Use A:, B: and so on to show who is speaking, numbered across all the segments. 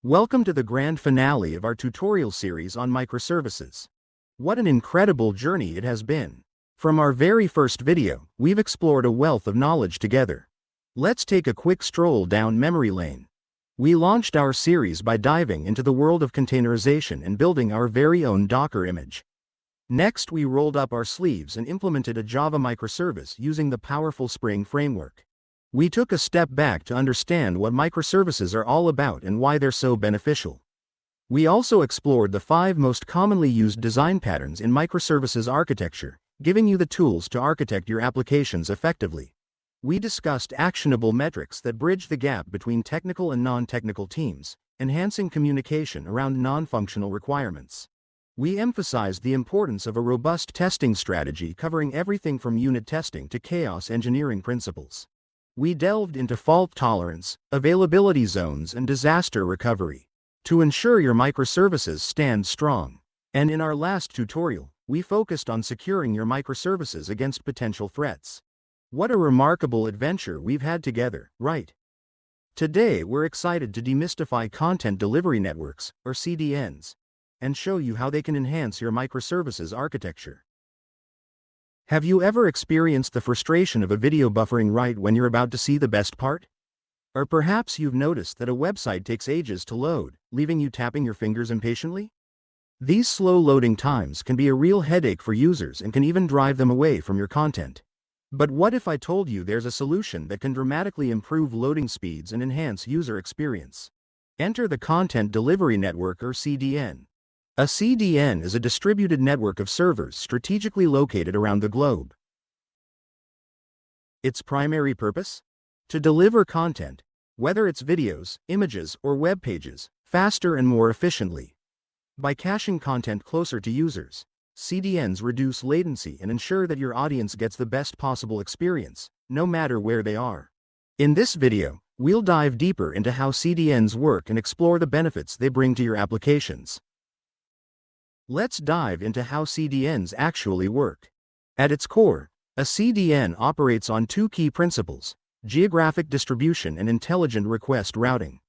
A: Welcome to the grand finale of our tutorial series on microservices. What an incredible journey it has been. From our very first video, we've explored a wealth of knowledge together. Let's take a quick stroll down memory lane. We launched our series by diving into the world of containerization and building our very own Docker image. Next, we rolled up our sleeves and implemented a Java microservice using the powerful Spring framework. We took a step back to understand what microservices are all about and why they're so beneficial. We also explored the 5 most commonly used design patterns in microservices architecture, giving you the tools to architect your applications effectively. We discussed actionable metrics that bridge the gap between technical and non-technical teams, enhancing communication around non-functional requirements. We emphasized the importance of a robust testing strategy covering everything from unit testing to chaos engineering principles. We delved into fault tolerance, availability zones, and disaster recovery to ensure your microservices stand strong. And in our last tutorial, we focused on securing your microservices against potential threats. What a remarkable adventure we've had together, right? Today we're excited to demystify content delivery networks, or CDNs, and show you how they can enhance your microservices architecture. Have you ever experienced the frustration of a video buffering right when you're about to see the best part? Or perhaps you've noticed that a website takes ages to load, leaving you tapping your fingers impatiently? These slow loading times can be a real headache for users and can even drive them away from your content. But what if I told you there's a solution that can dramatically improve loading speeds and enhance user experience? Enter the Content Delivery Network, or CDN. A CDN is a distributed network of servers strategically located around the globe. Its primary purpose? To deliver content, whether it's videos, images, or web pages, faster and more efficiently. By caching content closer to users, CDNs reduce latency and ensure that your audience gets the best possible experience, no matter where they are. In this video, we'll dive deeper into how CDNs work and explore the benefits they bring to your applications. Let's dive into how CDNs actually work. At its core, a CDN operates on 2 key principles: geographic distribution and intelligent request routing.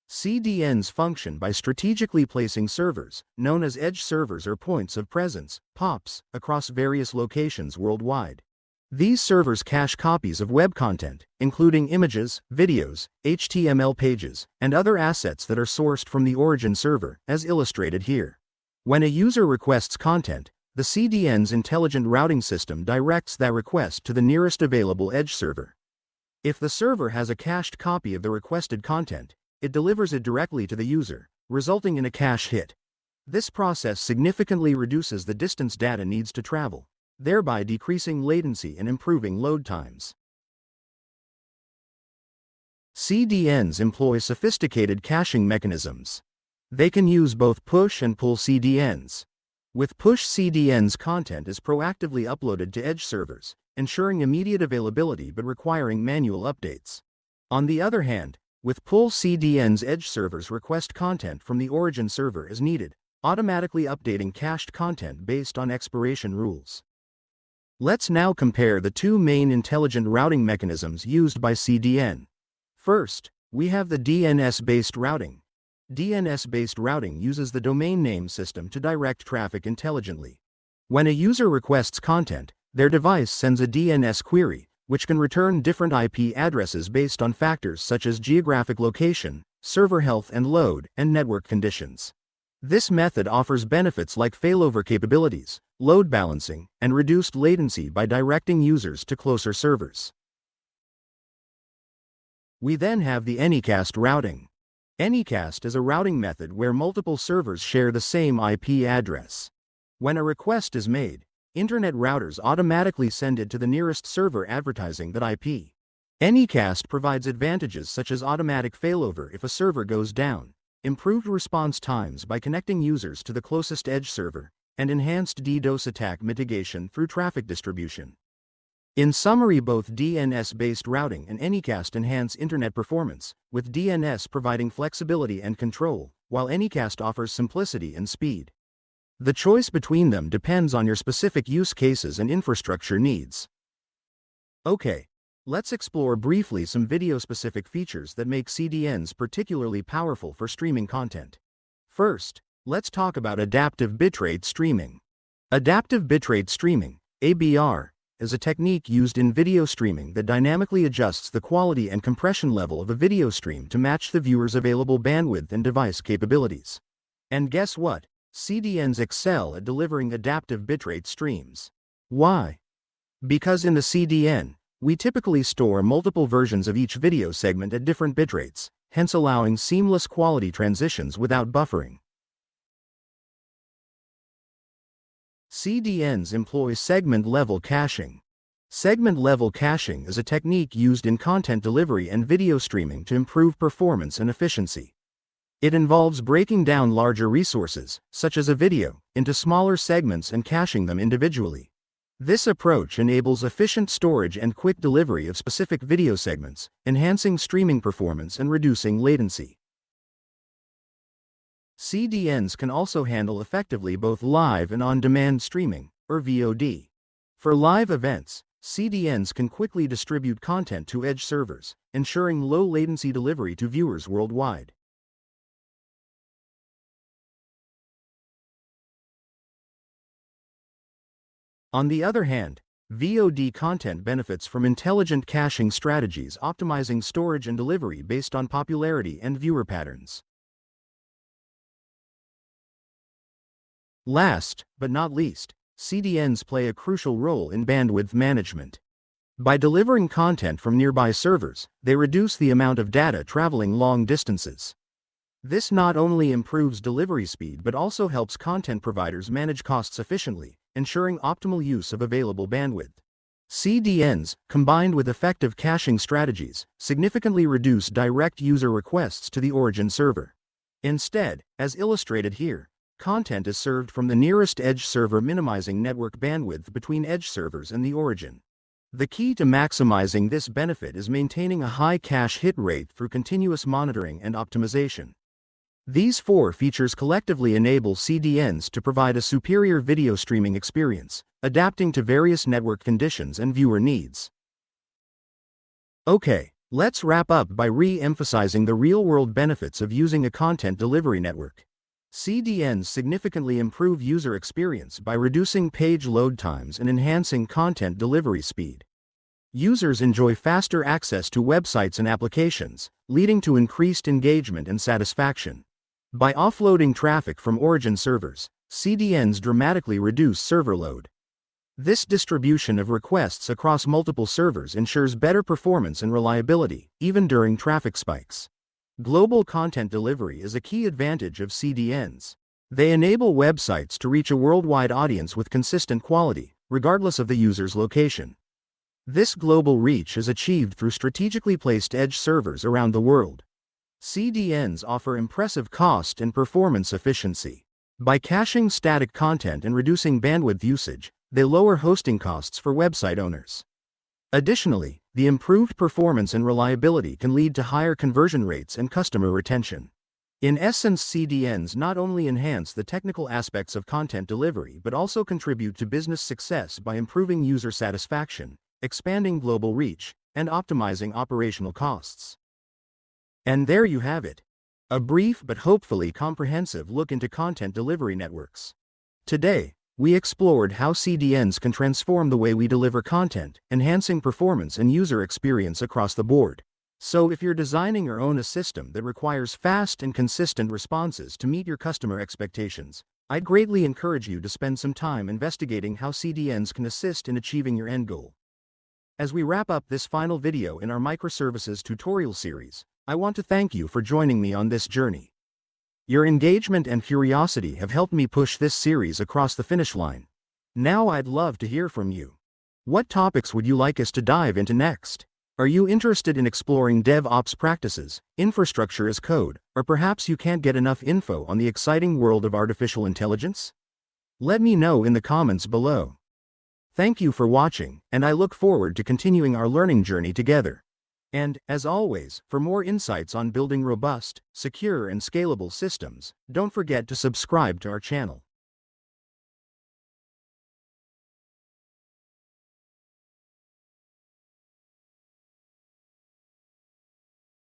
A: CDNs function by strategically placing servers, known as edge servers or points of presence, POPs, across various locations worldwide. These servers cache copies of web content, including images, videos, HTML pages, and other assets that are sourced from the origin server, as illustrated here. When a user requests content, the CDN's intelligent routing system directs that request to the nearest available edge server. If the server has a cached copy of the requested content, it delivers it directly to the user, resulting in a cache hit. This process significantly reduces the distance data needs to travel, thereby decreasing latency and improving load times. CDNs employ sophisticated caching mechanisms. They can use both push and pull CDNs. With push CDNs, content is proactively uploaded to edge servers, ensuring immediate availability but requiring manual updates. On the other hand, with pull CDNs, edge servers request content from the origin server as needed, automatically updating cached content based on expiration rules. Let's now compare the 2 main intelligent routing mechanisms used by CDN. First, we have the DNS-based routing. DNS-based routing uses the domain name system to direct traffic intelligently. When a user requests content, their device sends a DNS query, which can return different IP addresses based on factors such as geographic location, server health and load, and network conditions. This method offers benefits like failover capabilities, load balancing, and reduced latency by directing users to closer servers. We then have the Anycast routing. Anycast is a routing method where multiple servers share the same IP address. When a request is made, internet routers automatically send it to the nearest server advertising that IP. Anycast provides advantages such as automatic failover if a server goes down, improved response times by connecting users to the closest edge server, and enhanced DDoS attack mitigation through traffic distribution. In summary, both DNS-based routing and Anycast enhance internet performance, with DNS providing flexibility and control, while Anycast offers simplicity and speed. The choice between them depends on your specific use cases and infrastructure needs. Okay, Let's explore briefly some video-specific features that make CDNs particularly powerful for streaming content. First, let's talk about adaptive bitrate streaming. Adaptive bitrate streaming, ABR, is a technique used in video streaming that dynamically adjusts the quality and compression level of a video stream to match the viewer's available bandwidth and device capabilities. And guess what? CDNs excel at delivering adaptive bitrate streams. Why? Because in the CDN, we typically store multiple versions of each video segment at different bitrates, hence allowing seamless quality transitions without buffering. CDNs employ segment-level caching. Segment-level caching is a technique used in content delivery and video streaming to improve performance and efficiency. It involves breaking down larger resources, such as a video, into smaller segments and caching them individually. This approach enables efficient storage and quick delivery of specific video segments, enhancing streaming performance and reducing latency. CDNs can also handle effectively both live and on-demand streaming, or VOD. For live events, CDNs can quickly distribute content to edge servers, ensuring low-latency delivery to viewers worldwide. On the other hand, VOD content benefits from intelligent caching strategies optimizing storage and delivery based on popularity and viewer patterns. Last, but not least, CDNs play a crucial role in bandwidth management. By delivering content from nearby servers, they reduce the amount of data traveling long distances. This not only improves delivery speed but also helps content providers manage costs efficiently, ensuring optimal use of available bandwidth. CDNs, combined with effective caching strategies, significantly reduce direct user requests to the origin server. Instead, as illustrated here, content is served from the nearest edge server, minimizing network bandwidth between edge servers and the origin. The key to maximizing this benefit is maintaining a high cache hit rate through continuous monitoring and optimization. These four features collectively enable CDNs to provide a superior video streaming experience, adapting to various network conditions and viewer needs. Okay, let's wrap up by re-emphasizing the real-world benefits of using a content delivery network. CDNs significantly improve user experience by reducing page load times and enhancing content delivery speed. Users enjoy faster access to websites and applications, leading to increased engagement and satisfaction. By offloading traffic from origin servers, CDNs dramatically reduce server load. This distribution of requests across multiple servers ensures better performance and reliability, even during traffic spikes. Global content delivery is a key advantage of CDNs. They enable websites to reach a worldwide audience with consistent quality, regardless of the user's location. This global reach is achieved through strategically placed edge servers around the world. CDNs offer impressive cost and performance efficiency. By caching static content and reducing bandwidth usage, they lower hosting costs for website owners. Additionally, the improved performance and reliability can lead to higher conversion rates and customer retention. In essence, CDNs not only enhance the technical aspects of content delivery but also contribute to business success by improving user satisfaction, expanding global reach, and optimizing operational costs. And there you have it. A brief but hopefully comprehensive look into content delivery networks. Today, we explored how CDNs can transform the way we deliver content, enhancing performance and user experience across the board. So if you're designing or own a system that requires fast and consistent responses to meet your customer expectations, I'd greatly encourage you to spend some time investigating how CDNs can assist in achieving your end goal. As we wrap up this final video in our microservices tutorial series, I want to thank you for joining me on this journey. Your engagement and curiosity have helped me push this series across the finish line. Now I'd love to hear from you. What topics would you like us to dive into next? Are you interested in exploring DevOps practices, infrastructure as code, or perhaps you can't get enough info on the exciting world of artificial intelligence? Let me know in the comments below. Thank you for watching, and I look forward to continuing our learning journey together. And, as always, for more insights on building robust, secure and scalable systems, don't forget to subscribe to our channel.